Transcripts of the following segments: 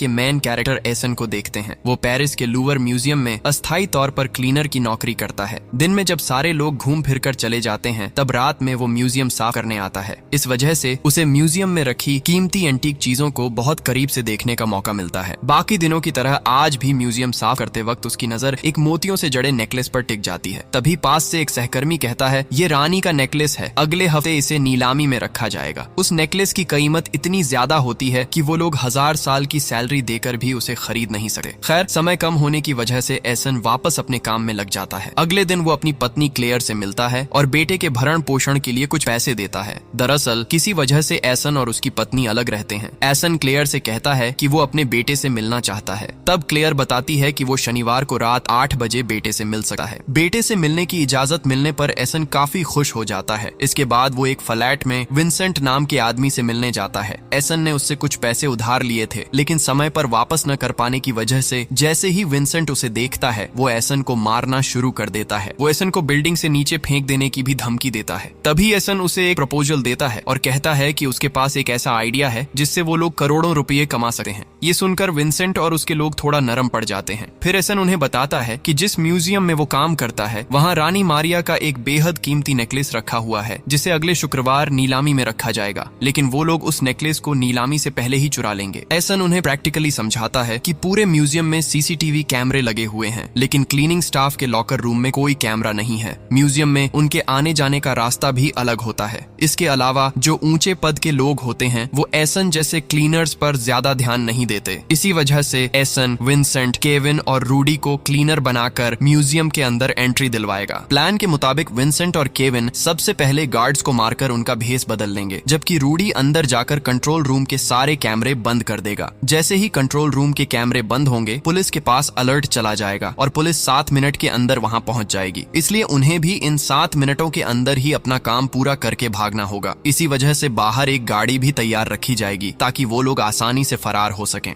के main character एसन को देखते हैं। वो पेरिस के लूवर म्यूजियम में अस्थायी तौर पर क्लीनर की नौकरी करता है। दिन में जब सारे लोग घूम फिर कर चले जाते हैं, तब रात में वो म्यूजियम साफ करने आता है। इस वजह से उसे म्यूजियम में रखी कीमती एंटीक चीजों को बहुत करीब से देखने का मौका मिलता है। बाकी दिनों की तरह आज भी म्यूजियम साफ करते वक्त उसकी नजर एक मोतियों से जड़े नेकलेस पर टिक जाती है। तभी पास से एक सहकर्मी कहता है, ये रानी का नेकलेस है, अगले हफ्ते इसे नीलामी में रखा जाएगा। उस नेकलेस की कीमत इतनी ज्यादा होती है कि वो लोग 1000 साल की सैलरी देकर भी उसे खरीद नहीं सकते। खैर, समय कम होने की वजह से एसन वापस अपने काम में लग जाता है। अगले दिन वो अपनी पत्नी क्लेयर से मिलता है और बेटे के भरण पोषण के लिए कुछ पैसे देता है। दरअसल किसी वजह से एसन और उसकी पत्नी अलग रहते हैं। एसन क्लेयर से कहता है कि वो अपने बेटे से मिलना चाहता है। तब क्लेयर बताती है कि वो शनिवार को रात 8 बजे बेटे से मिल सकता है। बेटे से मिलने की इजाजत मिलने पर एसन काफी खुश हो जाता है। इसके बाद वो एक फ्लैट में विंसेंट नाम के आदमी से मिलने जाता है। एसन ने उससे कुछ पैसे उधार लिए थे, लेकिन समय पर वापस न कर पाने की वजह से जैसे ही विंसेंट उसे देखता है, वो एसन को मारना शुरू कर देता है। वो एसन को बिल्डिंग से नीचे फेंक देने की भी धमकी देता है। तभी एसन उसे एक प्रपोजल देता है और कहता है कि उसके पास एक ऐसा आइडिया है जिससे वो लोग करोड़ों रुपये कमा सकते हैं। ये सुनकर विंसेंट और उसके लोग थोड़ा नरम पड़ जाते हैं। फिर एसन उन्हें बताता है कि जिस म्यूजियम में वो काम करता है, वहाँ रानी मारिया का एक बेहद कीमती नेकलेस रखा हुआ है, जिसे अगले शुक्रवार नीलामी में रखा जाएगा। लेकिन वो लोग उस नेकलेस को नीलामी से पहले ही चुरा लेंगे। एसन उन्हें प्रैक्टिकली समझाता है कि पूरे म्यूजियम में सीसीटीवी कैमरे लगे हुए हैं, लेकिन क्लीनिंग स्टाफ के लॉकर रूम में कोई कैमरा नहीं है। म्यूजियम में उनके आने जाने का रास्ता भी अलग होता है। इसके अलावा जो ऊंचे पद के लोग होते हैं, वो एसन जैसे क्लीनर्स पर ज्यादा ध्यान नहीं देते। इसी वजह से एसन विंसेंट, केविन और रूडी को क्लीनर बनाकर म्यूजियम के अंदर एंट्री दिलवाएगा। प्लान के मुताबिक विंसेंट और केविन सबसे पहले गार्ड्स को मारकर उनका भेस बदल लेंगे, जबकि रूडी अंदर जाकर कंट्रोल रूम के सारे कैमरे बंद कर देगा। जैसे ही कंट्रोल रूम के कैमरे बंद होंगे, पुलिस के पास अलर्ट चला जाएगा और पुलिस 7 मिनट के अंदर वहां पहुंच जाएगी। इसलिए उन्हें भी इन 7 मिनटों के अंदर ही अपना काम पूरा करके भागना होगा। इसी वजह से बाहर एक गाड़ी भी तैयार रखी जाएगी ताकि वो लोग आसानी से फरार हो सकें।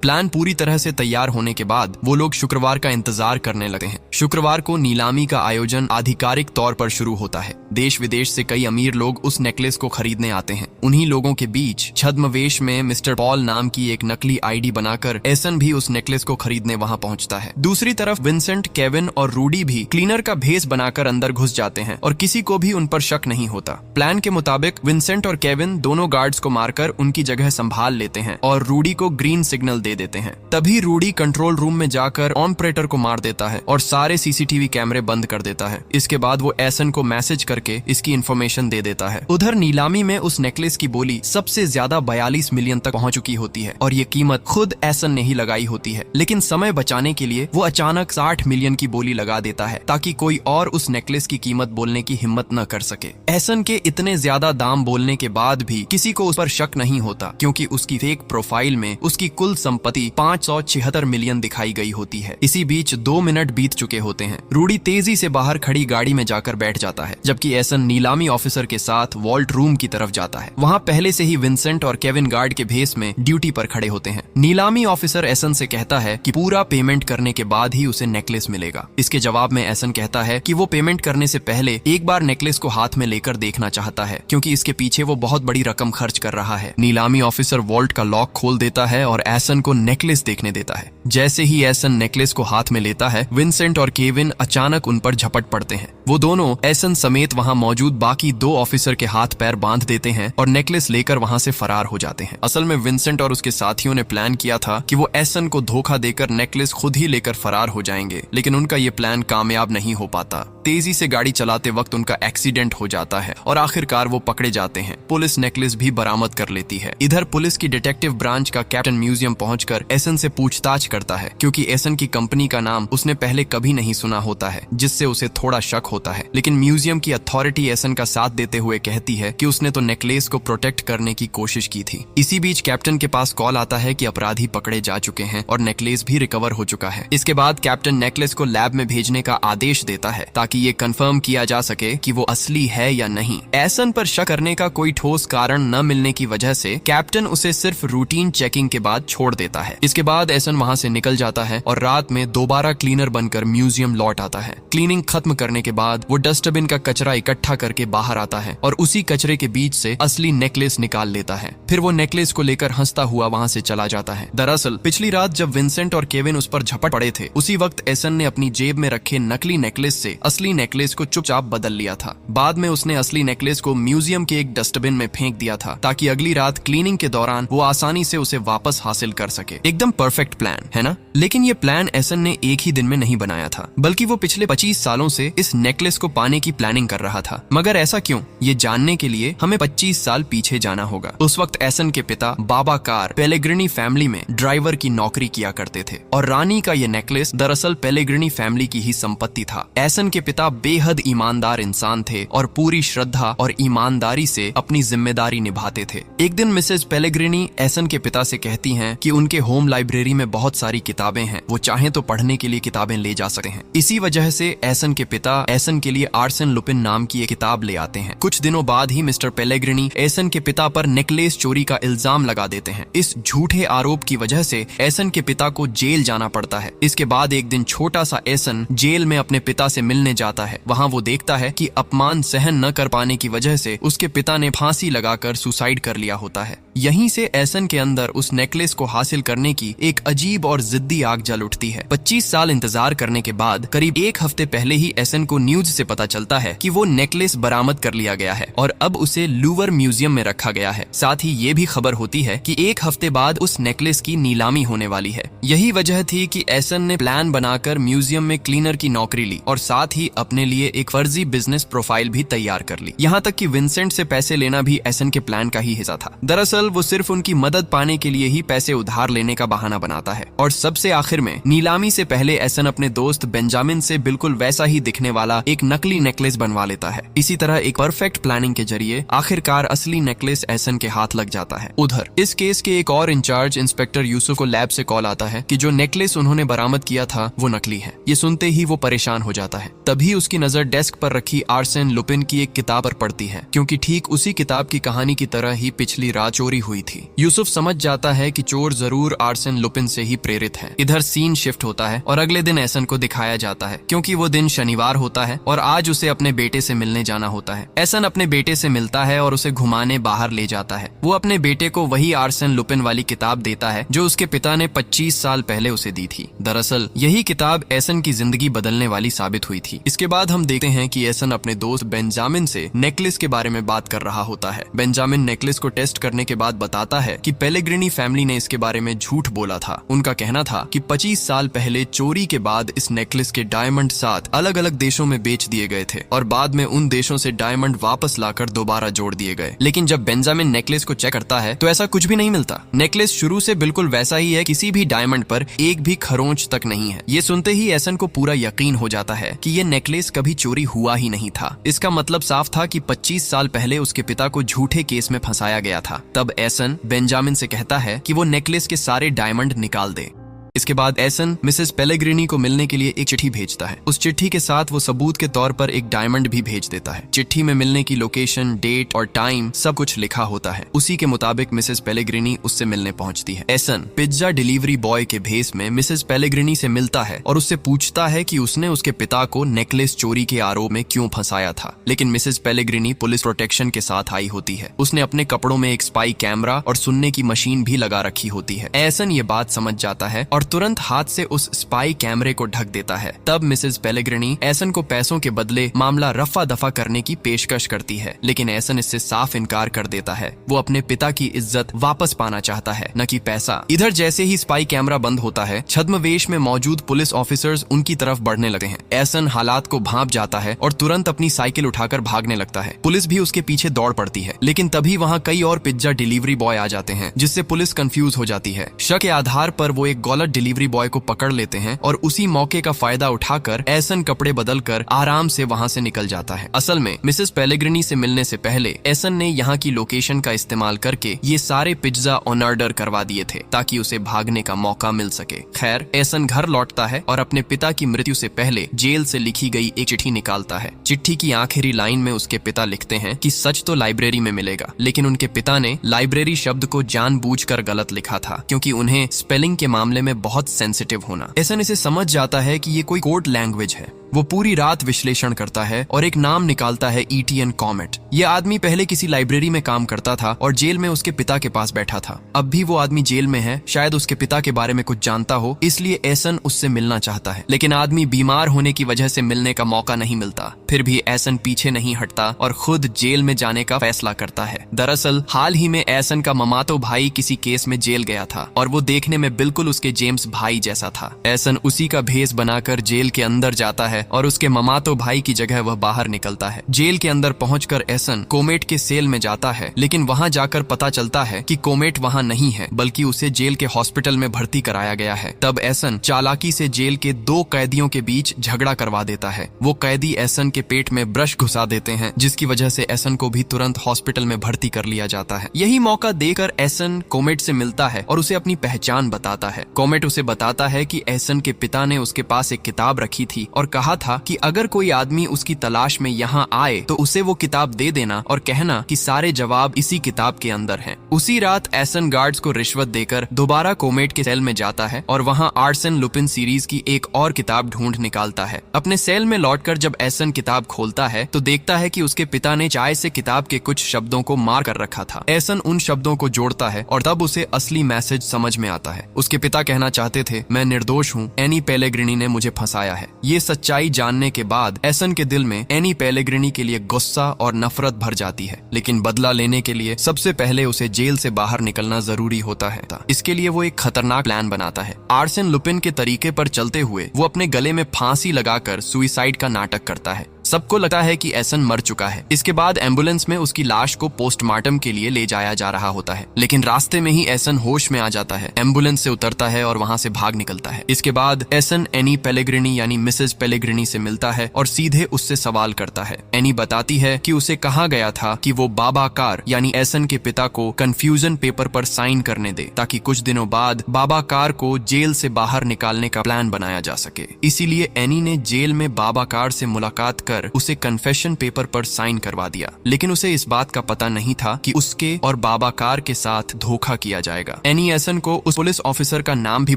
प्लान पूरी तरह से तैयार होने के बाद वो लोग शुक्रवार का इंतजार करने लगे हैं। शुक्रवार को नीलामी का आयोजन आधिकारिक तौर पर शुरू होता है। देश विदेश से कई अमीर लोग उस नेकलेस को खरीदने आते हैं। उन्हीं लोगों के बीच छद्मवेश में मिस्टर पॉल नाम की एक नकली आईडी बनाकर एसन भी उस नेकलेस को खरीदने वहां पहुंचता है। दूसरी तरफ विंसेंट, केविन और रूडी भी क्लीनर का भेस बनाकर अंदर घुस जाते हैं और किसी को भी उन पर शक नहीं होता। प्लान के मुताबिक विंसेंट और केविन दोनों गार्ड्स को मारकर उनकी जगह संभाल लेते हैं और रूडी को ग्रीन सिग्नल दे देते हैं। तभी रूडी कंट्रोल रूम में जाकर ऑपरेटर को मार देता है और सारे सीसीटीवी कैमरे बंद कर देता है। इसके बाद वो एसन को मैसेज करके इसकी इंफॉर्मेशन दे देता है। उधर नीलामी में उस नेकलेस की बोली सबसे ज्यादा 42 मिलियन तक पहुंच चुकी होती है और ये कीमत खुद एसन ने ही लगाई होती है। लेकिन समय बचाने के लिए वो अचानक 60 मिलियन की बोली लगा देता है ताकि कोई और उस नेकलेस की कीमत बोलने की हिम्मत न कर सके। एसन के इतने ज्यादा दाम बोलने के बाद भी किसी को उस पर शक नहीं होता, क्योंकि उसकी फेक प्रोफाइल में उसकी कुल संपत्ति 576 मिलियन दिखाई गई होती है। इसी बीच 2 मिनट बीत चुके होते हैं। रूडी तेजी से बाहर खड़ी गाड़ी में जाकर बैठ जाता है, जबकि एसन नीलामी ऑफिसर के साथ वॉल्ट रूम की तरफ जाता है। वहाँ पहले से ही विंसेंट और केविन गार्ड के भेस में ड्यूटी पर खड़े होते हैं। नीलामी ऑफिसर एसन से कहता है कि पूरा पेमेंट करने के बाद ही उसे नेकलेस मिलेगा। इसके जवाब में एसन कहता है कि वो पेमेंट करने से पहले एक बार नेकलेस को हाथ में लेकर देखना चाहता है, क्योंकि इसके पीछे वो बहुत बड़ी रकम खर्च कर रहा है। नीलामी ऑफिसर वॉल्ट का लॉक खोल देता है और एसन को नेकलेस देखने देता है। जैसे ही एसन नेकलेस को हाथ में लेता है, विंसेंट और केविन अचानक उन पर झपट पड़ते हैं। वो दोनों एसन समेत वहां मौजूद बाकी 2 ऑफिसर के हाथ पैर बांध देते हैं और नेकलेस लेकर वहां से फरार हो जाते हैं। असल में विंसेंट और उसके साथियों ने प्लान किया था कि वो एसन को धोखा देकर नेकलेस खुद ही लेकर फरार हो जाएंगे, लेकिन उनका ये प्लान कामयाब नहीं हो पाता। तेजी से गाड़ी चलाते वक्त उनका एक्सीडेंट हो जाता है और आखिरकार वो पकड़े जाते हैं। पुलिस नेकलेस भी बरामद कर लेती है। इधर पुलिस की डिटेक्टिव ब्रांच का कैप्टन म्यूजियम पहुंचकर एसन से पूछताछ करता है, क्योंकि एसन की कंपनी का नाम उसने पहले कभी नहीं सुना होता है, जिससे उसे थोड़ा शक होता है। लेकिन म्यूजियम की अथॉरिटी एसन का साथ देते हुए कहती है कि उसने तो नेकलेस को प्रोटेक्ट करने की कोशिश की थी। इसी बीच कैप्टन के पास कॉल आता है कि अपराधी पकड़े जा चुके हैं और नेकलेस भी रिकवर हो चुका है। इसके बाद कैप्टन नेकलेस को लैब में भेजने का आदेश देता है ताकि ये कंफर्म किया जा सके कि वो असली है या नहीं। एसन पर शक करने का कोई ठोस कारण न मिलने की वजह से कैप्टन उसे सिर्फ रूटीन चेकिंग के बाद छोड़ देता है। इसके बाद एसन वहां से निकल जाता है और रात में दोबारा क्लीनर बनकर म्यूजियम लौट आता है। क्लीनिंग खत्म करने के बाद वो डस्टबिन का कचरा इकट्ठा करके बाहर आता है और उसी कचरे के बीच से असली नेकलेस निकाल लेता है। फिर वो नेकलेस को लेकर हंसता हुआ वहाँ से चला जाता है। दरअसल पिछली रात जब विंसेंट और केविन उस पर झपट पड़े थे, उसी वक्त एसन ने अपनी जेब में रखे नकली नेकलेस से असली नेकलेस को चुपचाप बदल लिया था। बाद में उसने असली नेकलेस को म्यूजियम के एक डस्टबिन में फेंक दिया था ताकि अगली रात क्लीनिंग के दौरान वो आसानी से उसे वापस हासिल कर सके। एकदम परफेक्ट प्लान है ना? लेकिन ये प्लान एसन ने एक ही दिन में नहीं बनाया था, बल्कि वो पिछले 25 सालों से इस नेकलेस को पाने की प्लानिंग कर रहा था। मगर ऐसा क्यों? ये जानने के लिए हमें 25 साल पीछे जाना होगा। उस वक्त एसन के पिता बाबा कार पेलेग्रिनी फैमिली में ड्राइवर की नौकरी किया करते थे और रानी का ये नेकलेस दरअसल पेलेग्रिनी फैमिली की ही संपत्ति था। एसन के पिता बेहद ईमानदार इंसान थे और पूरी श्रद्धा और ईमानदारी से अपनी जिम्मेदारी निभाते थे। एक दिन मिसेस पेलेग्रिनी एसन के पिता से कहती हैं कि उनके होम लाइब्रेरी में बहुत सारी किताबें हैं, वो चाहें तो पढ़ने के लिए किताबें ले जा सकते हैं। इसी वजह से एसन के पिता एसन के लिए आर्सेन लुपिन नाम की एक किताब ले आते हैं। कुछ दिनों बाद ही मिस्टर पेलेग्रिनी एसन के पिता पर नेकलेस चोरी का इल्जाम लगा देते हैं। इस झूठे आरोप की वजह से एसन के पिता को जेल जाना पड़ता है। इसके बाद एक दिन छोटा सा एसन जेल में अपने पिता से मिलने जाता है। वहाँ वो देखता है कि अपमान सहन न कर पाने की वजह से उसके पिता ने फांसी लगाकर सुसाइड कर लिया होता है। यहीं से एसन के अंदर उस नेकलेस को हासिल करने की एक अजीब और जिद्दी आग जल उठती है। 25 साल इंतजार करने के बाद करीब एक हफ्ते पहले ही एसन को न्यूज से पता चलता है कि वो नेकलेस बरामद कर लिया गया है और अब उसे लूवर म्यूजियम में रखा गया है। साथ ही ये भी खबर होती है कि एक हफ्ते बाद उस नेकलेस की नीलामी होने वाली है। यही वजह थी कि एसन ने प्लान बनाकर म्यूजियम में क्लीनर की नौकरी ली और साथ ही अपने लिए एक फर्जी बिजनेस प्रोफाइल भी तैयार कर ली। यहाँ तक कि विंसेंट से पैसे लेना भी एसन के प्लान का ही हिस्सा था। दरअसल वो सिर्फ उनकी मदद पाने के लिए ही पैसे उधार लेने का बहाना बनाता है। और सबसे आखिर में नीलामी से पहले एसन अपने दोस्त बेंजामिन से बिल्कुल वैसा ही दिखने वाला एक नकली नेकलेस बनवा लेता है। इसी तरह एक परफेक्ट प्लानिंग के जरिए आखिरकार असली नेकलेस एसन के हाथ लग जाता है। उधर इस केस के एक और इंचार्ज इंस्पेक्टर यूसुफ को लैब से कॉल आता है कि जो नेकलेस उन्होंने बरामद किया था वो नकली है। ये सुनते ही वो परेशान हो जाता है। तभी उसकी नजर डेस्क पर रखी आर्सेन लुपिन की एक किताब पर पड़ती है, क्योंकि ठीक उसी किताब की कहानी की तरह ही पिछली रात चोरी हुई थी। यूसुफ समझ जाता है कि चोर जरूर आर्सेन लुपिन से ही प्रेरित है। इधर सीन शिफ्ट होता है और अगले दिन एसन को दिखाया जाता है, क्योंकि वो दिन शनिवार होता है और आज उसे अपने बेटे से मिलने जाना होता है। एसन अपने बेटे से मिलता है और उसे घुमाने बाहर ले जाता है। वो अपने बेटे को वही आर्सेन लुपिन वाली किताब देता है जो उसके पिता ने 25 साल पहले उसे दी थी। दरअसल यही किताब एसन की जिंदगी बदलने वाली साबित हुई थी। इसके बाद हम देखते हैं कि एसन अपने दोस्त बेंजामिन से नेकलेस के बारे में बात कर रहा होता है। बेंजामिन नेकलेस को टेस्ट करने के बाद बताता है कि पेलेग्रिनी फैमिली ने इसके बारे में झूठ बोला था। उनका कहना था कि 25 साल पहले चोरी के बाद इस नेकलेस के डायमंड 7 अलग अलग देशों में बेच दिए गए थे और बाद में उन देशों से डायमंड वापस लाकर दोबारा जोड़ दिए गए। लेकिन जब बेंजामिन नेकलेस को चेक करता है तो ऐसा कुछ भी नहीं मिलता। नेकलेस शुरू से बिल्कुल वैसा ही है, किसी भी डायमंड पर एक भी खरोंच तक नहीं है। ये सुनते ही एसन को पूरा यकीन हो जाता है कि ये नेकलेस कभी चोरी हुआ ही नहीं था। इसका मतलब साफ था कि 25 साल पहले उसके पिता को झूठे केस में फंसाया गया था। तब एसन बेंजामिन से कहता है कि वो नेकलेस के सारे डायमंड निकाल दे। इसके बाद एसन मिसेस पेलेग्रिनी को मिलने के लिए एक चिट्ठी भेजता है। उस चिट्ठी के साथ वो सबूत के तौर पर एक डायमंड भी भेज देता है। चिट्ठी में मिलने की लोकेशन, डेट और टाइम सब कुछ लिखा होता है। उसी के मुताबिक मिसेस पेलेग्रिनी उससे मिलने पहुंचती है। एसन पिज्जा डिलीवरी बॉय के भेस में मिसेस पेलेग्रिनी से मिलता है और उससे पूछता है कि उसने उसके पिता को नेकलेस चोरी के आरोप में क्यों फंसाया था। लेकिन मिसेस पेलेग्रिनी पुलिस प्रोटेक्शन के साथ आई होती है। उसने अपने कपड़ों में एक स्पाई कैमरा और सुनने की मशीन भी लगा रखी होती है। एसन ये बात समझ जाता है और तुरंत हाथ से उस स्पाई कैमरे को ढक देता है। तब मिसेस पेलेग्रिनी एसन को पैसों के बदले मामला रफा दफा करने की पेशकश करती है, लेकिन एसन इससे साफ इनकार कर देता है। वो अपने पिता की इज्जत वापस पाना चाहता है, न कि पैसा। इधर जैसे ही स्पाई कैमरा बंद होता है, छद्मवेश में मौजूद पुलिस ऑफिसर्स उनकी तरफ बढ़ने लगते हैं। एसन हालात को भांप जाता है और तुरंत अपनी साइकिल उठाकर भागने लगता है। पुलिस भी उसके पीछे दौड़ पड़ती है, लेकिन तभी वहाँ कई और पिज्जा डिलीवरी बॉय आ जाते हैं, जिससे पुलिस कंफ्यूज हो जाती है। शक के आधार पर वो एक गलत डिलीवरी बॉय को पकड़ लेते हैं और उसी मौके का फायदा उठाकर एसन कपड़े बदलकर आराम से वहां से निकल जाता है। असल में मिसेस पेलेग्रिनी से मिलने से पहले एसन ने यहाँ की लोकेशन का इस्तेमाल करके ये सारे पिज्जा ऑन ऑर्डर करवा दिए थे ताकि उसे भागने का मौका मिल सके। खैर, एसन घर लौटता है और अपने पिता की मृत्यु से पहले जेल से लिखी गई एक चिट्ठी निकालता है। चिट्ठी की आखिरी लाइन में उसके पिता लिखते हैं कि सच तो लाइब्रेरी में मिलेगा, लेकिन उनके पिता ने लाइब्रेरी शब्द को जानबूझकर गलत लिखा था, क्योंकि उन्हें स्पेलिंग के मामले में बहुत सेंसिटिव होना। एसन इसे समझ जाता है कि ये कोई कोड लैंग्वेज है। वो पूरी रात विश्लेषण करता है और एक नाम निकालता है ईटीएन कॉमेट। ये आदमी पहले किसी लाइब्रेरी में काम करता था और जेल में उसके पिता के पास बैठा था। अब भी वो आदमी जेल में है, शायद उसके पिता के बारे में कुछ जानता हो, इसलिए एसन उससे मिलना चाहता है। लेकिन आदमी बीमार होने की वजह से मिलने का मौका नहीं मिलता। फिर भी एसन पीछे नहीं हटता और खुद जेल में जाने का फैसला करता है। दरअसल हाल ही में एसन का ममातो भाई किसी केस में जेल गया था और वो देखने में बिल्कुल उसके जेम्स भाई जैसा था। एसन उसी का भेष बनाकर जेल के अंदर जाता है और उसके ममातो भाई की जगह वह बाहर निकलता है। जेल के अंदर पहुंचकर एसन कोमेट के सेल में जाता है, लेकिन वहां जाकर पता चलता है कि कोमेट वहां नहीं है, बल्कि उसे जेल के हॉस्पिटल में भर्ती कराया गया है। तब एसन चालाकी से जेल के 2 कैदियों के बीच झगड़ा करवा देता है। वो कैदी एसन के पेट में ब्रश घुसा देते हैं, जिसकी वजह से एसन को भी तुरंत हॉस्पिटल में भर्ती कर लिया जाता है। यही मौका देकर एसन कोमेट से मिलता है और उसे अपनी पहचान बताता है। कोमेट उसे बताता है कि एसन के पिता ने उसके पास एक किताब रखी थी और कहा था कि अगर कोई आदमी उसकी तलाश में यहाँ आए तो उसे वो किताब दे देना और कहना कि सारे जवाब इसी किताब के अंदर हैं। उसी रात एसन गार्ड्स को रिश्वत देकर दोबारा कोमेट के सेल में जाता है और वहाँ आर्सन लुपिन सीरीज की एक और किताब ढूंढ निकालता है। अपने सेल में लौटकर जब एसन किताब खोलता है तो देखता है कि उसके पिता ने चाय से किताब के कुछ शब्दों को मार कर रखा था। एसन उन शब्दों को जोड़ता है और तब उसे असली मैसेज समझ में आता है। उसके पिता कहना चाहते थे, मैं निर्दोष हूँ, एनी पेलेग्रिनी ने मुझे फंसाया है। ये सच्चाई जानने के बाद एसन के दिल में एनी पेलेग्रिनी के लिए गुस्सा और नफरत भर जाती है, लेकिन बदला लेने के लिए सबसे पहले उसे जेल से बाहर निकलना जरूरी होता है। इसके लिए वो एक खतरनाक प्लान बनाता है। आर्सन लुपिन के तरीके पर चलते हुए वो अपने गले में फांसी लगाकर सुसाइड का नाटक करता है। सबको लगता है कि एसन मर चुका है। इसके बाद एम्बुलेंस में उसकी लाश को पोस्टमार्टम के लिए ले जाया जा रहा होता है, लेकिन रास्ते में ही एसन होश में आ जाता है, एम्बुलेंस से उतरता है और वहां से भाग निकलता है। इसके बाद एसन एनी पेलेग्रिनी यानी मिसेस पेलेग्रिनी से मिलता है और सीधे उससे सवाल करता है। एनी बताती है कि उसे कहा गया था कि वो बाबा कार यानी एसन के पिता को कंफ्यूजन पेपर पर साइन करने दे, ताकि कुछ दिनों बाद बाबा कार को जेल से बाहर निकालने का प्लान बनाया जा सके। इसीलिए एनी ने जेल में बाबा कार से मुलाकात कर उसे कन्फेशन पेपर पर साइन करवा दिया, लेकिन उसे इस बात का पता नहीं था कि उसके और बाबा कार के साथ धोखा किया जाएगा। एनी एसन को उस पुलिस ऑफिसर का नाम भी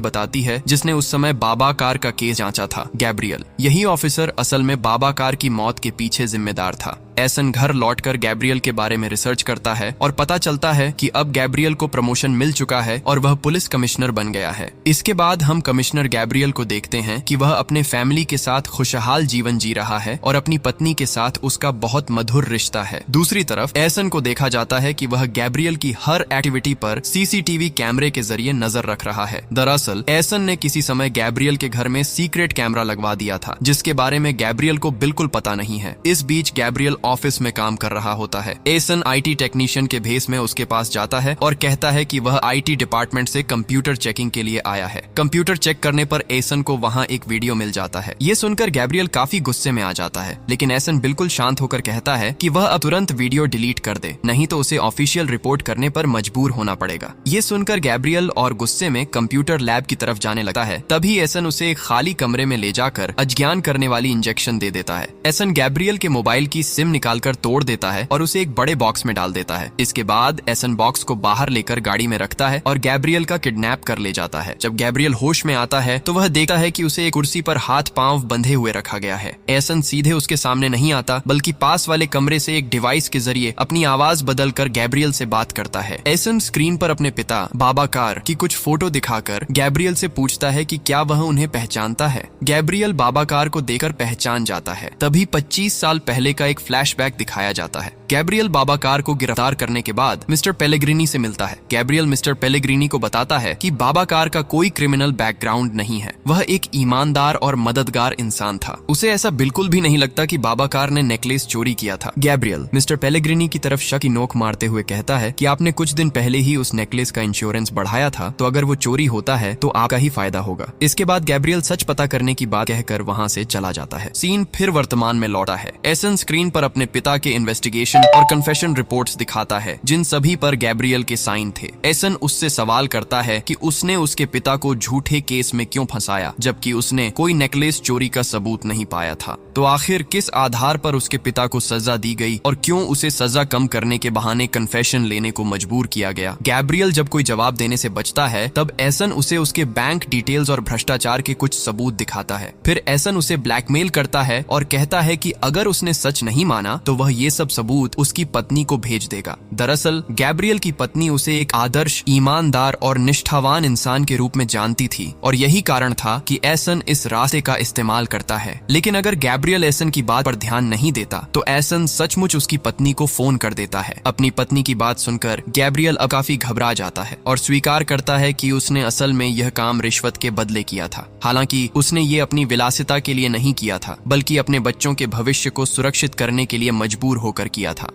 बताती है जिसने उस समय बाबा कार का केस जांचा था, गैब्रियल। यही ऑफिसर असल में बाबा कार की मौत के पीछे जिम्मेदार था। एसन घर लौटकर गैब्रियल के बारे में रिसर्च करता है और पता चलता है कि अब गैब्रियल को प्रमोशन मिल चुका है और वह पुलिस कमिश्नर बन गया है। इसके बाद हम कमिश्नर गैब्रियल को देखते हैं कि वह अपने फैमिली के साथ खुशहाल जीवन जी रहा है और अपनी पत्नी के साथ उसका बहुत मधुर रिश्ता है। दूसरी तरफ एसन को देखा जाता है कि वह गैब्रियल की हर एक्टिविटी पर सीसीटीवी कैमरे के जरिए नजर रख रहा है। दरअसल एसन ने किसी समय गैब्रियल के घर में सीक्रेट कैमरा लगवा दिया था, जिसके बारे में गैब्रियल को बिल्कुल पता नहीं है। इस बीच गैब्रियल ऑफिस में काम कर रहा होता है। एसन आईटी टेक्नीशियन के भेस में उसके पास जाता है और कहता है कि वह आईटी डिपार्टमेंट से कंप्यूटर चेकिंग के लिए आया है। कंप्यूटर चेक करने पर एसन को वहां एक वीडियो मिल जाता है। ये सुनकर गैब्रियल काफी गुस्से में आ जाता है, लेकिन एसन बिल्कुल शांत होकर कहता है कि वह अब तुरंत वीडियो डिलीट कर दे, नहीं तो उसे ऑफिशियल रिपोर्ट करने पर मजबूर होना पड़ेगा। ये सुनकर गैब्रियल और गुस्से में कंप्यूटर लैब की तरफ जाने लगता है। तभी एसन उसे एक खाली कमरे में ले जाकर अज्ञान करने वाली इंजेक्शन दे देता है। एसन गैब्रियल के मोबाइल की सिम निकालकर तोड़ देता है और उसे एक बड़े बॉक्स में डाल देता है। इसके बाद एसन बॉक्स को बाहर लेकर गाड़ी में रखता है और गैब्रियल का किडनैप कर ले जाता है। जब गैब्रियल होश में आता है तो वह देखता है कि उसे एक कुर्सी पर हाथ पांव बंधे हुए रखा गया है। एसन सीधे उसके सामने नहीं आता, बल्कि पास वाले कमरे से एक डिवाइस के जरिए अपनी आवाज बदलकर गैब्रियल से बात करता है। एसन स्क्रीन पर अपने पिता बाबा कार की कुछ फोटो दिखाकर गैब्रियल से पूछता है कि क्या वह उन्हें पहचानता है। गैब्रियल बाबा कार को देखकर पहचान जाता है। तभी 25 साल पहले का एक फ्लैशबैक दिखाया जाता है। गैब्रियल बाबा कार को गिरफ्तार करने के बाद मिस्टर पेलेग्रिनी से मिलता है। गैब्रियल मिस्टर पेलेग्रिनी को बताता है कि बाबा कार का कोई क्रिमिनल बैकग्राउंड नहीं है, वह एक ईमानदार और मददगार इंसान था। उसे ऐसा बिल्कुल भी नहीं लगता कि बाबा कार ने नेकलेस चोरी किया था। गैब्रियल मिस्टर पेलेग्रिनी की तरफ शक की नोक मारते हुए कहता है कि आपने कुछ दिन पहले ही उस नेकलेस का इंश्योरेंस बढ़ाया था, तो अगर वो चोरी होता है तो आपका ही फायदा होगा। इसके बाद गैब्रियल सच पता करने की बात कहकर वहाँ से चला जाता है। सीन फिर वर्तमान में लौटा है। एसन स्क्रीन पर अपने पिता के इन्वेस्टिगेशन और कन्फेशन रिपोर्ट्स दिखाता है जिन सभी पर गैब्रियल के साइन थे। एसन उससे सवाल करता है कि उसने उसके पिता को झूठे केस में क्यों फंसाया जबकि उसने कोई नेकलेस चोरी का सबूत नहीं पाया था। तो आखिर किस आधार पर उसके पिता को सजा दी गई और क्यों उसे सजा कम करने के बहाने कन्फेशन लेने को मजबूर किया गया। गैब्रियल जब कोई जवाब देने से बचता है तब एसन उसे उसके बैंक डिटेल्स और भ्रष्टाचार के कुछ सबूत दिखाता है। फिर एसन उसे ब्लैकमेल करता है और कहता है कि अगर उसने सच नहीं माना तो वह ये सब सबूत उसकी पत्नी को भेज देगा। दरअसल गैब्रियल की पत्नी उसे एक आदर्श, ईमानदार और निष्ठावान इंसान के रूप में जानती थी और यही कारण था कि एसन इस रास्ते का इस्तेमाल करता है। लेकिन अगर गैब्रियल एसन की बात पर ध्यान नहीं देता तो एसन सचमुच उसकी पत्नी को फोन कर देता है। अपनी पत्नी की बात सुनकर गैब्रियल अब काफी घबरा जाता है और स्वीकार करता है कि उसने असल में यह काम रिश्वत के बदले किया था। हालांकि उसने ये अपनी विलासिता के लिए नहीं किया था बल्कि अपने बच्चों के भविष्य को सुरक्षित करने के लिए मजबूर होकर किया था।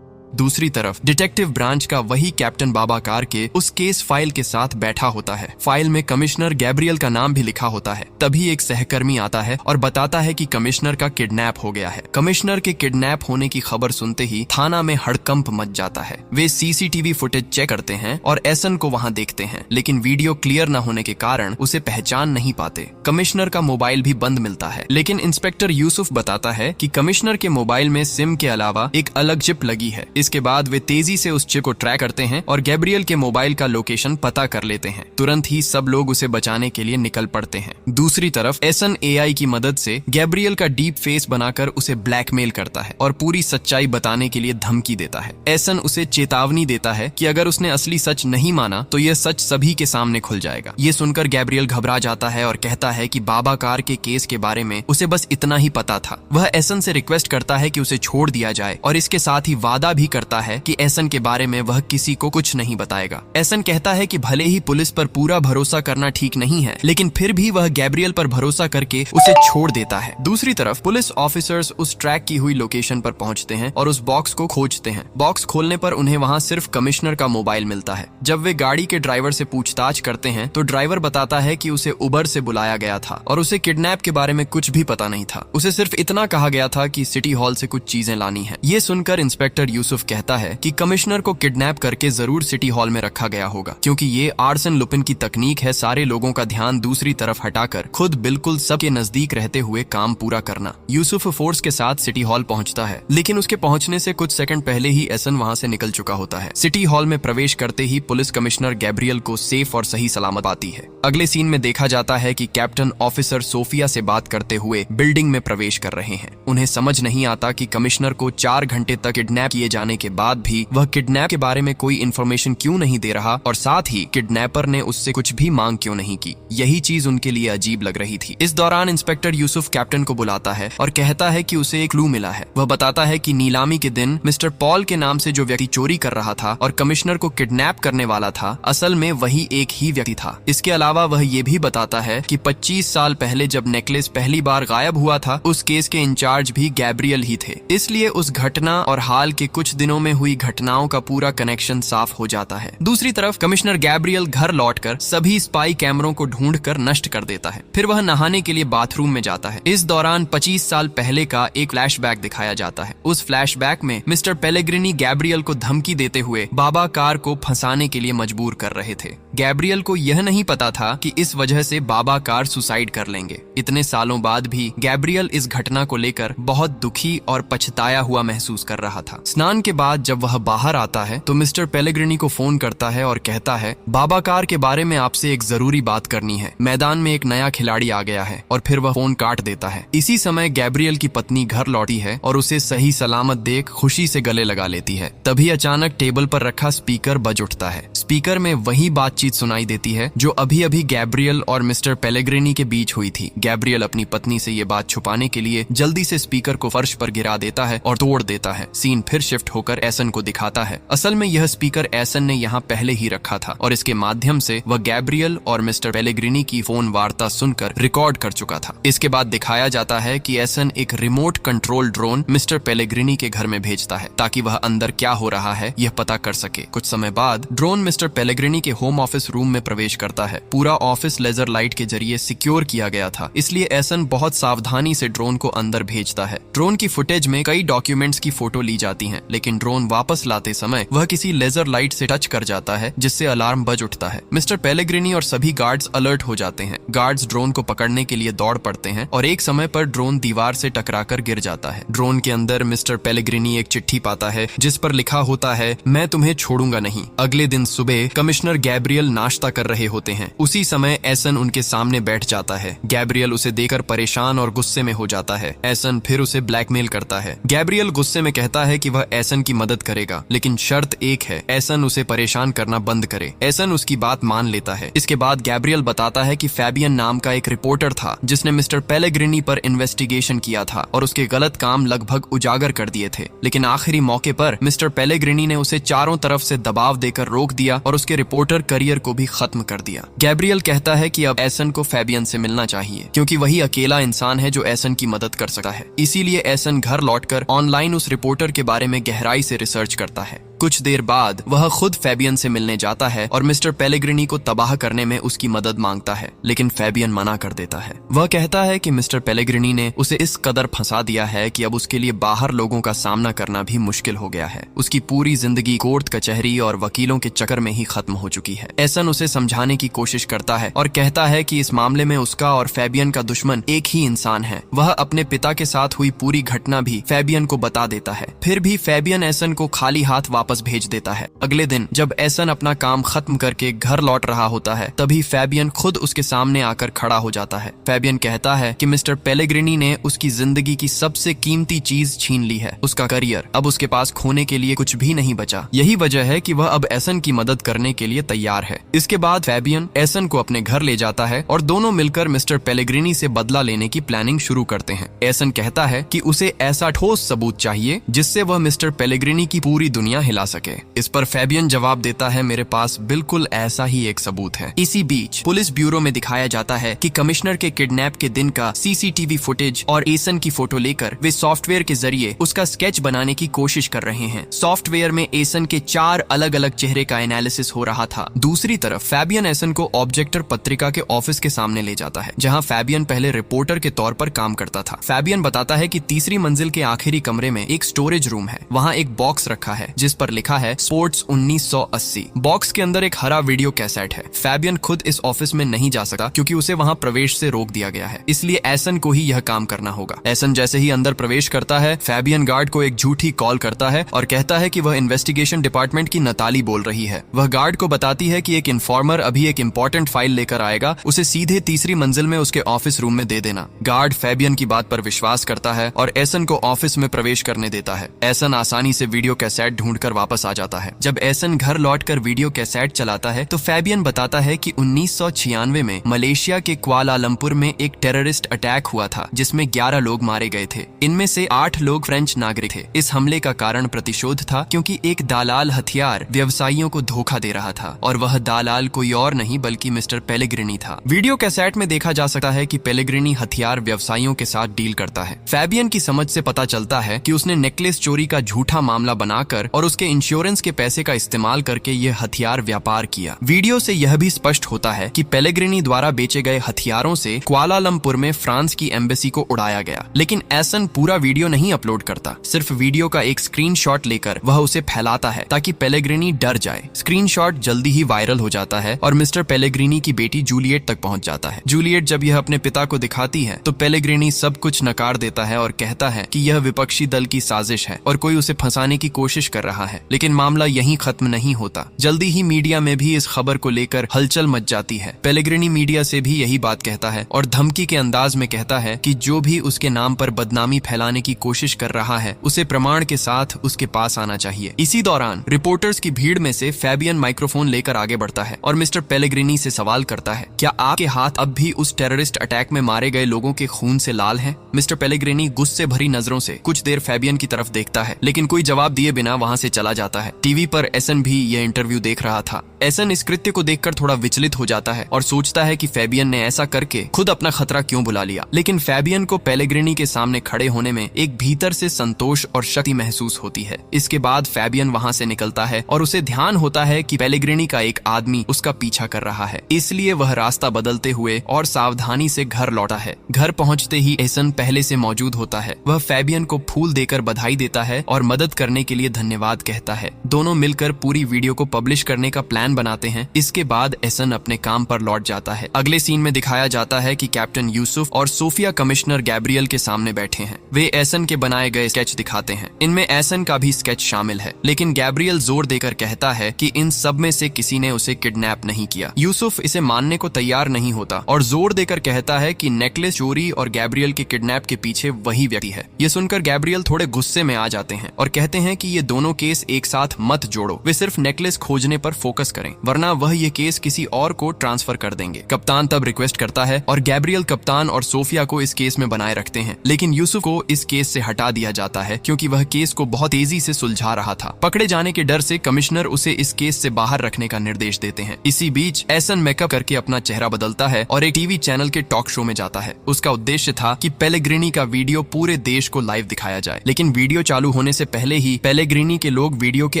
दूसरी तरफ डिटेक्टिव ब्रांच का वही कैप्टन बाबाकार के उस केस फाइल के साथ बैठा होता है। फाइल में कमिश्नर गैब्रियल का नाम भी लिखा होता है। तभी एक सहकर्मी आता है और बताता है कि कमिश्नर का किडनैप हो गया है। कमिश्नर के किडनैप होने की खबर सुनते ही थाना में हड़कंप मच जाता है। वे सीसीटीवी फुटेज चेक करते हैं और एसन को वहां देखते हैं, लेकिन वीडियो क्लियर न होने के कारण उसे पहचान नहीं पाते। कमिश्नर का मोबाइल भी बंद मिलता है, लेकिन इंस्पेक्टर यूसुफ बताता है कि कमिश्नर के मोबाइल में सिम के अलावा एक अलग चिप लगी है। इसके बाद वे तेजी से उस चिप को ट्रैक करते हैं और गैब्रियल के मोबाइल का लोकेशन पता कर लेते हैं। तुरंत ही सब लोग उसे बचाने के लिए निकल पड़ते हैं। दूसरी तरफ एसन एआई की मदद से गैब्रियल का डीप फेस बनाकर उसे ब्लैकमेल करता है और पूरी सच्चाई बताने के लिए धमकी देता है। एसन उसे चेतावनी देता है कि अगर उसने असली सच नहीं माना तो यह सच सभी के सामने खुल जाएगा। ये सुनकर गैब्रियल घबरा जाता है और कहता है कि बाबाकार के केस के बारे में उसे बस इतना ही पता था। वह एसन से रिक्वेस्ट करता है कि उसे छोड़ दिया जाए और इसके साथ ही वादा भी करता है कि एसन के बारे में वह किसी को कुछ नहीं बताएगा। एसन कहता है कि भले ही पुलिस पर पूरा भरोसा करना ठीक नहीं है, लेकिन फिर भी वह गैब्रियल पर भरोसा करके उसे छोड़ देता है। दूसरी तरफ पुलिस ऑफिसर्स उस ट्रैक की हुई लोकेशन पर पहुंचते हैं और उस बॉक्स को खोजते हैं। बॉक्स खोलने पर उन्हें वहां सिर्फ कमिश्नर का मोबाइल मिलता है। जब वे गाड़ी के ड्राइवर से पूछताछ करते हैं तो ड्राइवर बताता है कि उसे उबर से बुलाया गया था और उसे किडनैप के बारे में कुछ भी पता नहीं था। उसे सिर्फ इतना कहा गया था कि सिटी हॉल से कुछ चीजें लानी है। ये सुनकर इंस्पेक्टर यूसुफ कहता है कि कमिश्नर को किडनैप करके जरूर सिटी हॉल में रखा गया होगा, क्योंकि ये आर्सन लुपिन की तकनीक है सारे लोगों का ध्यान दूसरी तरफ हटाकर खुद बिल्कुल सबके नजदीक रहते हुए काम पूरा करना। यूसुफ फोर्स के साथ सिटी हॉल पहुंचता है, लेकिन उसके पहुंचने से कुछ सेकंड पहले ही एसन वहां से निकल चुका होता है। सिटी हॉल में प्रवेश करते ही पुलिस कमिश्नर गैब्रियल को सेफ और सही सलामत पाती है। अगले सीन में देखा जाता है कि कैप्टन ऑफिसर सोफिया से बात करते हुए बिल्डिंग में प्रवेश कर रहे हैं। उन्हें समझ नहीं आता कि कमिश्नर को 4 घंटे तक किडनैप किए जाने के बाद भी वह किडनैप के बारे में कोई इन्फॉर्मेशन क्यों नहीं दे रहा और साथ ही किडनैपर ने उससे कुछ भी मांग क्यों नहीं की। यही चीज उनके लिए अजीब लग रही थी। इस दौरान इंस्पेक्टर यूसुफ कैप्टन को बुलाता है और कहता है कि उसे एक क्लू मिला है। वह बताता है कि नीलामी के दिन मिस्टर पॉल के नाम से जो व्यक्ति चोरी कर रहा था और कमिश्नर को किडनैप करने वाला था, असल में वही एक ही व्यक्ति था। इसके अलावा वह ये भी बताता है कि 25 साल पहले जब नेकलेस पहली बार गायब हुआ था, उस केस के इंचार्ज भी गैब्रियल ही थे। इसलिए उस घटना और हाल के कुछ दिनों में हुई घटनाओं का पूरा कनेक्शन साफ हो जाता है। दूसरी तरफ कमिश्नर गैब्रियल घर लौटकर सभी स्पाई कैमरों को ढूंढकर नष्ट कर देता है। फिर वह नहाने के लिए बाथरूम में जाता है। इस दौरान 25 साल पहले का एक फ्लैशबैक दिखाया जाता है। उस फ्लैशबैक में मिस्टर पेलेग्रिनी गैब्रियल को धमकी देते हुए बाबाकार को फंसाने के लिए मजबूर कर रहे थे। गैब्रियल को यह नहीं पता था कि इस वजह से बाबाकार सुसाइड कर लेंगे। इतने सालों बाद भी गैब्रियल इस घटना को लेकर बहुत दुखी और पछताया हुआ महसूस कर रहा था। स्नान के बाद जब वह बाहर आता है तो मिस्टर पेलेग्रिनी को फोन करता है और कहता है, बाबाकार के बारे में आपसे एक जरूरी बात करनी है। मैदान में एक नया खिलाड़ी आ गया है। और फिर वह फोन काट देता है। इसी समय गैब्रियल की पत्नी घर लौटी है और उसे सही सलामत देख खुशी से गले लगा लेती है। तभी अचानक टेबल पर रखा स्पीकर बज उठता है। स्पीकर में वही बातचीत सुनाई देती है जो अभी अभी गैब्रियल और मिस्टर पेलेग्रिनी के बीच हुई थी। गैब्रियल अपनी पत्नी से ये बात छुपाने के लिए जल्दी से स्पीकर को फर्श पर गिरा देता है और तोड़ देता है। सीन फिर शिफ्ट होकर एसन को दिखाता है। असल में यह स्पीकर एसन ने यहाँ पहले ही रखा था और इसके माध्यम से वह गैब्रियल और मिस्टर पेलेग्रिनी की फोन वार्ता सुनकर रिकॉर्ड कर चुका था। इसके बाद दिखाया जाता है कि एसन एक remote control drone mister Pellegrini के घर में भेजता है ताकि वह अंदर क्या हो रहा है यह पता कर सके। कुछ समय बाद ड्रोन मिस्टर पेलेग्रिनी के होम ऑफिस ऑफिस रूम में प्रवेश करता है। पूरा ऑफिस लेजर लाइट के जरिए सिक्योर किया गया था, इसलिए एसन बहुत सावधानी से ड्रोन को अंदर भेजता है। ड्रोन की फुटेज में कई डॉक्यूमेंट्स की फोटो ली जाती हैं, लेकिन ड्रोन वापस लाते समय वह किसी लेजर लाइट से टच कर जाता है, जिससे अलार्म बज उठता है। मिस्टर पेलेग्रिनी और सभी गार्ड्स अलर्ट हो जाते हैं। गार्ड्स ड्रोन को पकड़ने के लिए दौड़ पड़ते हैं और एक समय पर ड्रोन दीवार से टकराकर गिर जाता है। ड्रोन के अंदर मिस्टर पेलेग्रिनी एक चिट्ठी पाता है जिस पर लिखा होता है, मैं तुम्हें छोड़ूंगा नहीं। अगले दिन सुबह कमिश्नर गैब्रियल नाश्ता कर रहे होते हैं। उसी समय एसन उनके सामने बैठ जाता है। गैब्रियल उसे देखकर परेशान और गुस्से में हो जाता है। एसन फिर उसे ब्लैकमेल करता है। गैब्रियल गुस्से में कहता है कि वह एसन की मदद करेगा, लेकिन शर्त एक है, एसन उसे परेशान करना बंद करे। एसन उसकी बात मान लेता है। इसके बाद गैब्रियल बताता है कि फैबियन नाम का एक रिपोर्टर था जिसने मिस्टर पेलेग्रिनी पर इन्वेस्टिगेशन किया था और उसके गलत काम लगभग उजागर कर दिए थे, लेकिन आखिरी मौके पर मिस्टर पेलेग्रिनी ने उसे चारों तरफ से दबाव देकर रोक दिया और उसके रिपोर्टर करियर को भी खत्म कर दिया। गैब्रियल कहता है कि अब एसन को फैबियन से मिलना चाहिए, क्योंकि वही अकेला इंसान है जो एसन की मदद कर सकता है। इसीलिए एसन घर लौटकर ऑनलाइन उस रिपोर्टर के बारे में गहराई से रिसर्च करता है। कुछ देर बाद वह खुद फैबियन से मिलने जाता है और मिस्टर पेलेग्रिनी को तबाह करने में उसकी मदद मांगता है, लेकिन फैबियन मना कर देता है। वह कहता है कि मिस्टर पेलेग्रिनी ने उसे इस कदर फंसा दिया है कि अब उसके लिए बाहर लोगों का सामना करना भी मुश्किल हो गया है। उसकी पूरी जिंदगी कोर्ट कचहरी और वकीलों के चक्कर में ही खत्म हो चुकी है। एसन उसे समझाने की कोशिश करता है और कहता है कि इस मामले में उसका और फैबियन का दुश्मन एक ही इंसान है। वह अपने पिता के साथ हुई पूरी घटना भी फैबियन को बता देता है। फिर भी फैबियन एसन को खाली हाथ वापस भेज देता है। अगले दिन जब एसन अपना काम खत्म करके घर लौट रहा होता है, तभी फैबियन खुद उसके सामने आकर खड़ा हो जाता है। फैबियन कहता है कि मिस्टर पेलेग्रिनी ने उसकी जिंदगी की सबसे कीमती चीज छीन ली है, उसका करियर। अब उसके पास खोने के लिए कुछ भी नहीं बचा। यही वजह है कि वह अब एसन की मदद करने के लिए तैयार है। इसके बाद फैबियन एसन को अपने घर ले जाता है और दोनों मिलकर मिस्टर पेलेग्रिनी से बदला लेने की प्लानिंग शुरू करते हैं। एसन कहता है कि उसे ऐसा ठोस सबूत चाहिए जिससे वह मिस्टर पेलेग्रिनी की पूरी दुनिया हिला सके। इस पर फैबियन जवाब देता है, मेरे पास बिल्कुल ऐसा ही एक सबूत है। इसी बीच पुलिस ब्यूरो में दिखाया जाता है कि कमिश्नर के किडनैप के दिन का सीसीटीवी फुटेज और एसन की फोटो लेकर वे सॉफ्टवेयर के जरिए उसका स्केच बनाने की कोशिश कर रहे हैं। सॉफ्टवेयर में एसन के 4 अलग अलग चेहरे का एनालिसिस हो रहा था। दूसरी तरफ फैबियन एसन को ऑब्जेक्टर पत्रिका के ऑफिस के सामने ले जाता है, जहां फैबियन पहले रिपोर्टर के तौर पर काम करता था। फैबियन बताता है कि तीसरी मंजिल के आखिरी कमरे में एक स्टोरेज रूम है। वहां एक बॉक्स रखा है जिस पर लिखा है स्पोर्ट्स 1980। बॉक्स के अंदर एक हरा वीडियो कैसेट है। फैबियन खुद इस ऑफिस में नहीं जा सकता क्योंकि उसे वहां प्रवेश से रोक दिया गया है, इसलिए एसन को ही यह काम करना होगा। एसन जैसे ही अंदर प्रवेश करता है, फैबियन गार्ड को एक झूठी कॉल करता है और कहता है कि वह इन्वेस्टिगेशन डिपार्टमेंट की नताली बोल रही है। वह गार्ड को बताती है कि एक इन्फॉर्मर अभी एक इंपॉर्टेंट फाइल लेकर आएगा, उसे सीधे तीसरी मंजिल में उसके ऑफिस रूम में दे देना। गार्ड फैबियन की बात पर विश्वास करता है और एसन को ऑफिस में प्रवेश करने देता है। एसन आसानी से वीडियो कैसेट ढूंढकर वापस आ जाता है। जब एसन घर लौटकर वीडियो कैसेट चलाता है तो फैबियन बताता है कि 1996 में मलेशिया के कुआलालंपुर में एक टेररिस्ट अटैक हुआ था जिसमें 11 लोग मारे गए थे। इनमें से 8 लोग फ्रेंच नागरिक थे। इस हमले का कारण प्रतिशोध था क्योंकि एक दालाल हथियार व्यवसायियों को धोखा दे रहा था और वह दालाल कोई और नहीं बल्कि मिस्टर पेलेग्रिनी था। वीडियो कैसेट में देखा जा सकता है कि पेलेग्रिनी हथियार व्यवसायियों के साथ डील करता है। फैबियन की समझ से पता चलता है कि उसने नेकलेस चोरी का झूठा मामला बनाकर और उसके इंश्योरेंस के पैसे का इस्तेमाल करके यह हथियार व्यापार किया। वीडियो से यह भी स्पष्ट होता है कि पेलेग्रिनी द्वारा बेचे गए हथियारों से कुआलालंपुर में फ्रांस की एम्बेसी को उड़ाया गया। लेकिन एसन पूरा वीडियो नहीं अपलोड करता, सिर्फ वीडियो का एक स्क्रीनशॉट लेकर वह उसे फैलाता है ताकि पेलेग्रिनी डर जाए। स्क्रीनशॉट जल्दी ही वायरल हो जाता है और मिस्टर पेलेग्रिनी की बेटी जूलियट तक पहुंच जाता है। जूलियट जब यह अपने पिता को दिखाती है तो पेलेग्रिनी सब कुछ नकार देता है और कहता है कि यह विपक्षी दल की साजिश है और कोई उसे फंसाने की कोशिश कर रहा है। लेकिन मामला यहीं खत्म नहीं होता। जल्दी ही मीडिया में भी इस खबर को लेकर हलचल मच जाती है। पेलेग्रिनी मीडिया से भी यही बात कहता है और धमकी के अंदाज में कहता है कि जो भी उसके नाम पर बदनामी फैलाने की कोशिश कर रहा है उसे प्रमाण के साथ उसके पास आना चाहिए। इसी दौरान रिपोर्टर्स की भीड़ में से फैबियन माइक्रोफोन लेकर आगे बढ़ता है और मिस्टर पेलेग्रिनी से सवाल करता है, क्या आपके हाथ अब भी उस टेररिस्ट अटैक में मारे गए लोगों के खून से लाल हैं? मिस्टर पेलेग्रिनी गुस्से भरी नजरों से कुछ देर फैबियन की तरफ देखता है, लेकिन कोई जवाब दिए बिना वहां से चला जाता है। टीवी पर एसन भी यह इंटरव्यू देख रहा था। एसन इस कृत्य को देखकर थोड़ा विचलित हो जाता है और सोचता है कि फैबियन ने ऐसा करके खुद अपना खतरा क्यों बुला लिया। लेकिन फैबियन को पेलेग्रिनी के सामने खड़े होने में एक भीतर से संतोष और शक्ति महसूस होती है। इसके बाद फैबियन वहां से निकलता है और उसे ध्यान होता है कि पेलेग्रिनी का एक आदमी उसका पीछा कर रहा है, इसलिए वह रास्ता बदलते हुए और सावधानी से घर लौटा है। घर पहुंचते ही एसन पहले से मौजूद होता है। वह फैबियन को फूल देकर बधाई देता है और मदद करने के लिए धन्यवाद कहता है। दोनों मिलकर पूरी वीडियो को पब्लिश करने का प्लान बनाते हैं। इसके बाद एसन अपने काम पर लौट जाता है। अगले सीन में दिखाया जाता है कि कैप्टन यूसुफ और सोफिया कमिश्नर गैब्रियल के सामने बैठे हैं। वे एसन के बनाए गए स्केच दिखाते हैं। इनमें एसन का भी स्केच शामिल है, लेकिन गैब्रियल जोर देकर कहता है कि इन सब में से किसी ने उसे किडनैप नहीं किया। यूसुफ इसे मानने को तैयार नहीं होता और जोर देकर कहता है कि नेकलेस चोरी और गैब्रियल के किडनैप के पीछे वही व्यक्ति है। ये सुनकर गैब्रियल थोड़े गुस्से में आ जाते हैं और कहते हैं कि ये दोनों केस एक साथ मत जोड़ो, वे सिर्फ नेकलेस खोजने पर फोकस करें, वरना वह ये केस किसी और को ट्रांसफर कर देंगे। कप्तान तब रिक्वेस्ट करता है और गैब्रियल कप्तान और सोफिया को इस केस में बनाए रखते हैं, लेकिन यूसुफ को इस केस से हटा दिया जाता है क्योंकि वह केस को बहुत तेजी से सुलझा रहा था। पकड़े जाने के डर से कमिश्नर उसे इस केस से बाहर रखने का निर्देश देते हैं। इसी बीच एसन मेकअप करके अपना चेहरा बदलता है और एक टीवी चैनल के टॉक शो में जाता है। उसका उद्देश्य था कि पेलेग्रिनी का वीडियो पूरे देश को लाइव दिखाया जाए, लेकिन वीडियो चालू होने से पहले ही पेलेग्रिनी के लोग वीडियो के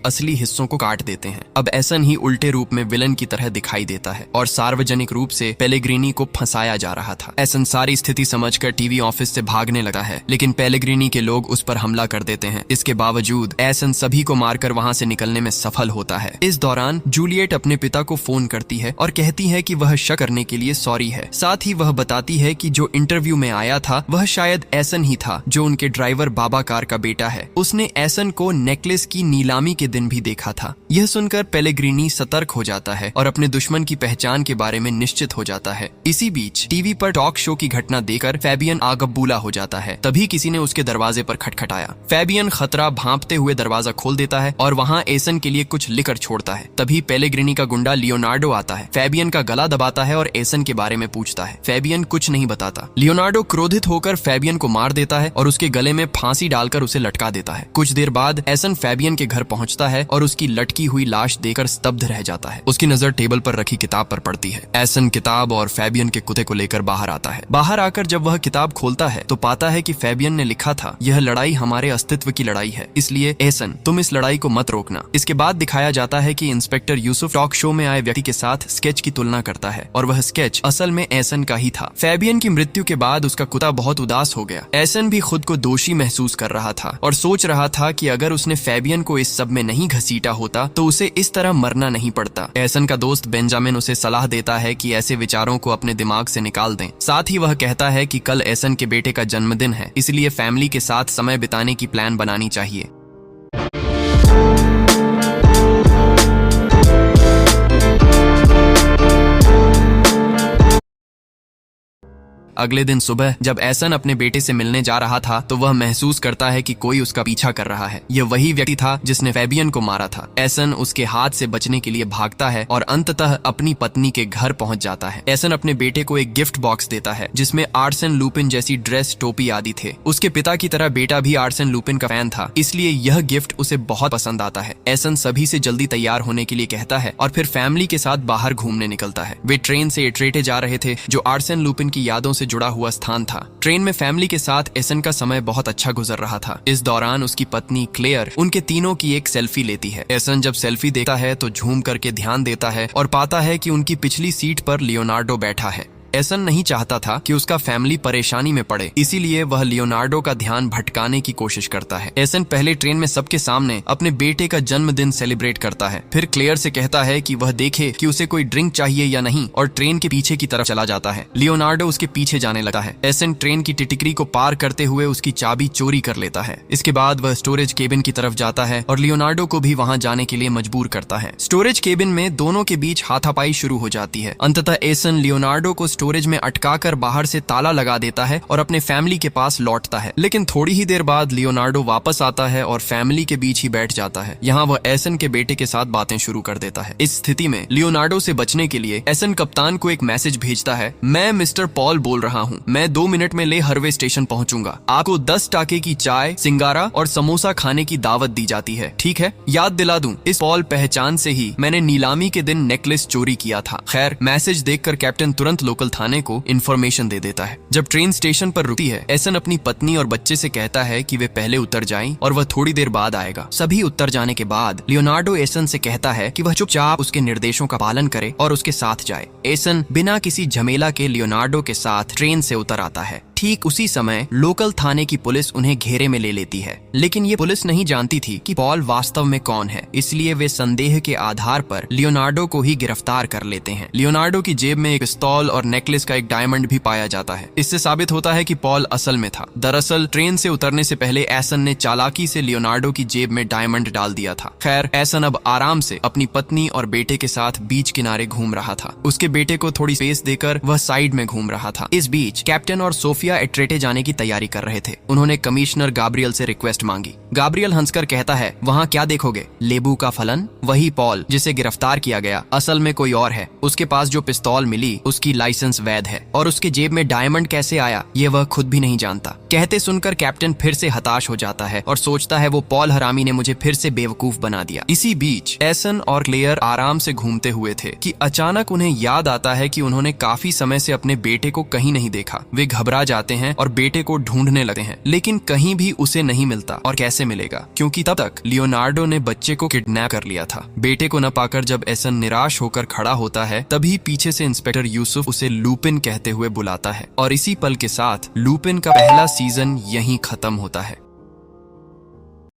असली हिस्सों को काट देते हैं। अब एसन ही उल्टे रूप में विलन की तरह दिखाई देता है और सार्वजनिक रूप से पेलेग्रिनी को फंसाया जा रहा था। एसन सारी स्थिति समझकर टीवी ऑफिस से भागने लगा है, लेकिन पेलेग्रिनी के लोग उस पर हमला कर देते हैं। इसके बावजूद एसन सभी को मारकर वहां से निकलने में सफल होता है। इस दौरान जूलियट अपने पिता को फोन करती है और कहती है कि वह शक करने के लिए सॉरी है। साथ ही वह बताती है कि जो इंटरव्यू में आया था वह शायद एसन ही था, जो उनके ड्राइवर बाबाकार का बेटा है। उसने एसन को नेकलेस की नीलामी के दिन भी देखा था। यह सुनकर पेलेग्रिनी सतर्क हो जाता है और अपने दुश्मन की पहचान के बारे में निश्चित हो जाता है। इसी बीच टीवी पर टॉक शो की घटना देखकर फैबियन आगबूला हो जाता है। तभी किसी ने उसके दरवाजे पर खटखटाया। फैबियन खतरा भांपते हुए दरवाजा खोल देता है और वहाँ एसन के लिए कुछ लिखकर छोड़ता है। तभी पेलेग्रिनी का गुंडा लियोनार्डो आता है, फैबियन का गला दबाता है और एसन के बारे में पूछता है। फैबियन कुछ नहीं बताता। लियोनार्डो क्रोधित होकर फैबियन को मार देता है और उसके गले में फांसी डालकर उसे लटका देता है। कुछ देर बाद एसन फैबियन के घर पहुंचता है और उसकी लटकी हुई लाश देखकर स्तब्ध रह जाता है। उसकी नजर टेबल पर रखी किताब पर पड़ती है। एसन किताब और फैबियन के कुत्ते को लेकर बाहर आता है। बाहर आकर जब वह किताब खोलता है तो पाता है कि फैबियन ने लिखा था, यह लड़ाई हमारे अस्तित्व की लड़ाई है, इसलिए एसन तुम इस लड़ाई को मत रोकना। इसके बाद दिखाया जाता है कि इंस्पेक्टर यूसुफ टॉक शो में आए व्यक्ति के साथ स्केच की तुलना करता है और वह स्केच असल में एसन का ही था। फैबियन की मृत्यु के बाद उसका कुत्ता बहुत उदास हो गया। एसन भी खुद को दोषी महसूस कर रहा था और सोच रहा था कि अगर उसने फैबियन को इस सब में नहीं घसीटा होता तो उसे इस तरह मरना नहीं पड़ता। एसन का दोस्त बेंजामिन उसे सलाह देता है कि ऐसे विचारों को अपने दिमाग से निकाल दें। साथ ही वह कहता है कि कल एसन के बेटे का जन्मदिन है, इसलिए फैमिली के साथ समय बिताने की प्लान बनानी चाहिए। अगले दिन सुबह जब एसन अपने बेटे से मिलने जा रहा था तो वह महसूस करता है कि कोई उसका पीछा कर रहा है। यह वही व्यक्ति था जिसने फैबियन को मारा था। एसन उसके हाथ से बचने के लिए भागता है और अंततः अपनी पत्नी के घर पहुंच जाता है। एसन अपने बेटे को एक गिफ्ट बॉक्स देता है जिसमें आर्सेन लुपिन जैसी ड्रेस, टोपी आदि थे। उसके पिता की तरह बेटा भी आर्सेन लुपिन का फैन था, इसलिए यह गिफ्ट उसे बहुत पसंद आता है। एसन सभी से जल्दी तैयार होने के लिए कहता है और फिर फैमिली के साथ बाहर घूमने निकलता है। वे ट्रेन से एट्रेटे जा रहे थे, जो आर्सेन लुपिन की यादों से जुड़ा हुआ स्थान था। ट्रेन में फैमिली के साथ एसन का समय बहुत अच्छा गुजर रहा था। इस दौरान उसकी पत्नी क्लेयर उनके तीनों की एक सेल्फी लेती है। एसन जब सेल्फी देखता है तो झूम करके ध्यान देता है और पाता है कि उनकी पिछली सीट पर लियोनार्डो बैठा है। एसन नहीं चाहता था कि उसका फैमिली परेशानी में पड़े, इसीलिए वह लियोनार्डो का ध्यान भटकाने की कोशिश करता है। एसन पहले ट्रेन में सबके सामने अपने बेटे का जन्मदिन सेलिब्रेट करता है, फिर क्लेयर से कहता है कि वह देखे कि उसे कोई ड्रिंक चाहिए या नहीं और ट्रेन के पीछे की तरफ चला जाता है। लियोनार्डो उसके पीछे जाने लगता है। एसन ट्रेन की टिटिकरी को पार करते हुए उसकी चाबी चोरी कर लेता है। इसके बाद वह स्टोरेज केबिन की तरफ जाता है और लियोनार्डो को भी वहां जाने के लिए मजबूर करता है। स्टोरेज केबिन में दोनों के बीच हाथापाई शुरू हो जाती है। अंततः एसन लियोनार्डो को स्टोरेज में अटकाकर बाहर से ताला लगा देता है और अपने फैमिली के पास लौटता है। लेकिन थोड़ी ही देर बाद लियोनार्डो वापस आता है और फैमिली के बीच ही बैठ जाता है। यहाँ वह एसन के बेटे के साथ बातें शुरू कर देता है। इस स्थिति में लियोनार्डो से बचने के लिए एसन कप्तान को एक मैसेज भेजता है, मैं मिस्टर पॉल बोल रहा हूँ, मैं 2 मिनट में ले हरवे स्टेशन पहुँचूंगा। आपको 10 टाके की चाय, सिंगारा और समोसा खाने की दावत दी जाती है, ठीक है? याद दिला दूं, इस पॉल पहचान से ही मैंने नीलामी के दिन नेकलेस चोरी किया था। खैर, मैसेज देखकर कैप्टन तुरंत लोकल लोकल थाने को इन्फॉर्मेशन दे देता है। जब ट्रेन स्टेशन पर रुकती है, एसन अपनी पत्नी और बच्चे से कहता है कि वे पहले उतर जाएं और वह थोड़ी देर बाद आएगा। सभी उतर जाने के बाद लियोनार्डो एसन से कहता है कि वह चुपचाप उसके निर्देशों का पालन करे और उसके साथ जाए। एसन बिना किसी झमेला के लियोनार्डो के साथ ट्रेन से उतर आता है। ठीक उसी समय लोकल थाने की पुलिस उन्हें घेरे में ले लेती है, लेकिन ये पुलिस नहीं जानती थी कि पॉल वास्तव में कौन है, इसलिए वे संदेह के आधार पर लियोनार्डो को ही गिरफ्तार कर लेते हैं। लियोनार्डो की जेब में एक पिस्तौल और नेकलेस का एक डायमंड भी पाया जाता है। इससे साबित होता है कि पॉल असल में था। दरअसल ट्रेन से उतरने से पहले एसन ने चालाकी से लियोनार्डो की जेब में डायमंड डाल दिया था। खैर, एसन अब आराम से अपनी पत्नी और बेटे के साथ बीच किनारे घूम रहा था। उसके बेटे को थोड़ी स्पेस देकर वह साइड में घूम रहा था। इस बीच कैप्टन और सोफिया एट्रेटे जाने की तैयारी कर रहे थे। उन्होंने कमिश्नर गाब्रियल से रिक्वेस्ट मांगी। गाब्रियल हंसकर कहता है, वहाँ क्या देखोगे, लेबू का फलन? वही पॉल जिसे गिरफ्तार किया गया असल में कोई और है। उसके पास जो पिस्तौल मिली उसकी लाइसेंस वैध है और उसके जेब में डायमंड कैसे आया ये वह खुद भी नहीं जानता। कहते सुनकर कैप्टन फिर से हताश हो जाता है और सोचता है वो पॉल हरामी ने मुझे फिर से बेवकूफ बना दिया। इसी बीच एसन और क्लेयर आराम से घूमते हुए थे कि अचानक उन्हें याद आता है कि उन्होंने काफी समय से अपने बेटे को कहीं नहीं देखा। वे घबरा जाते हैं और बेटे को ढूंढने लगते हैं, लेकिन कहीं भी उसे नहीं मिलता। और कैसे मिलेगा, क्योंकि तब तक लियोनार्डो ने बच्चे को किडनैप कर लिया था। बेटे को न पाकर जब एसन निराश होकर खड़ा होता है, तभी पीछे से इंस्पेक्टर यूसुफ उसे लूपिन कहते हुए बुलाता है और इसी पल के साथ लूपिन का पहला सीजन यहीं खत्म होता है।